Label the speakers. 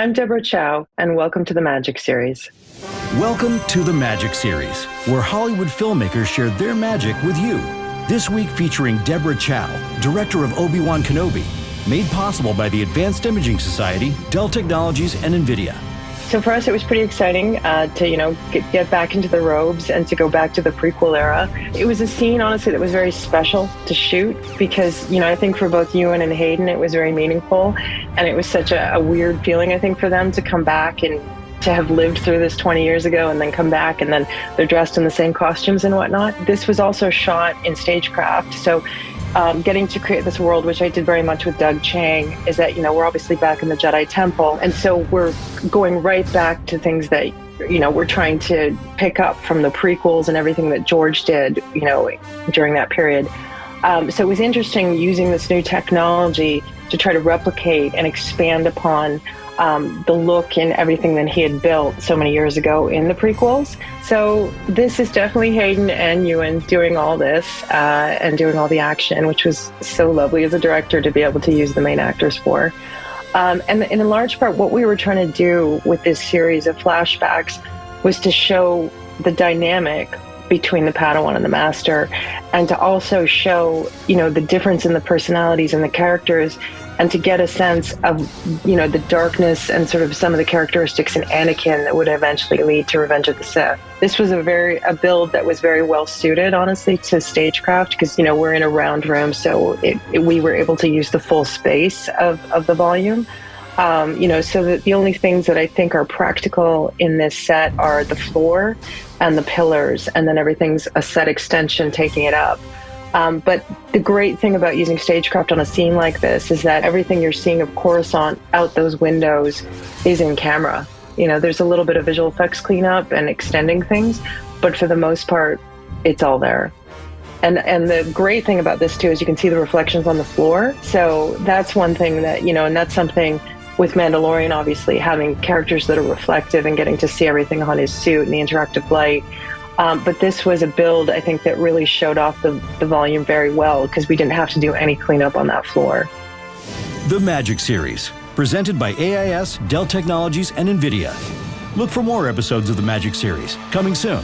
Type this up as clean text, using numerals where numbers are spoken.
Speaker 1: I'm Deborah Chow, and welcome to the Magic Series.
Speaker 2: Welcome to the Magic Series, where Hollywood filmmakers share their magic with you. This week featuring Deborah Chow, director of Obi-Wan Kenobi, made possible by the Advanced Imaging Society, Dell Technologies, and NVIDIA.
Speaker 1: So for us, it was pretty exciting to get back into the robes and to go back to the prequel era. It was a scene, honestly, that was very special to shoot because, I think for both Ewan and Hayden, it was very meaningful. And it was such a weird feeling, I think, for them to come back and to have lived through this 20 years ago and then come back and then they're dressed in the same costumes and whatnot. This was also shot in StageCraft. So getting to create this world, which I did very much with Doug Chiang, is that, we're obviously back in the Jedi Temple. And so we're going right back to things that, we're trying to pick up from the prequels and everything that George did, during that period. So it was interesting using this new technology to try to replicate and expand upon the look and everything that he had built so many years ago in the prequels. So this is definitely Hayden and Ewan doing all this and doing all the action, which was so lovely as a director to be able to use the main actors for. And in large part, what we were trying to do with this series of flashbacks was to show the dynamic between the Padawan and the Master, and to also show, the difference in the personalities and the characters, and to get a sense of, the darkness and sort of some of the characteristics in Anakin that would eventually lead to Revenge of the Sith. This was a build that was very well suited, honestly, to StageCraft, because, we're in a round room, so we were able to use the full space of the volume. So that the only things that I think are practical in this set are the floor and the pillars, and then everything's a set extension taking it up. But the great thing about using StageCraft on a scene like this is that everything you're seeing of Coruscant out those windows is in camera. There's a little bit of visual effects cleanup and extending things, but for the most part, it's all there. And the great thing about this too is you can see the reflections on the floor. So that's one thing that, and that's something with Mandalorian, obviously, having characters that are reflective and getting to see everything on his suit and the interactive light. But this was a build, I think, that really showed off the volume very well because we didn't have to do any cleanup on that floor.
Speaker 2: The Magic Series, presented by AIS, Dell Technologies, and NVIDIA. Look for more episodes of the Magic Series, coming soon.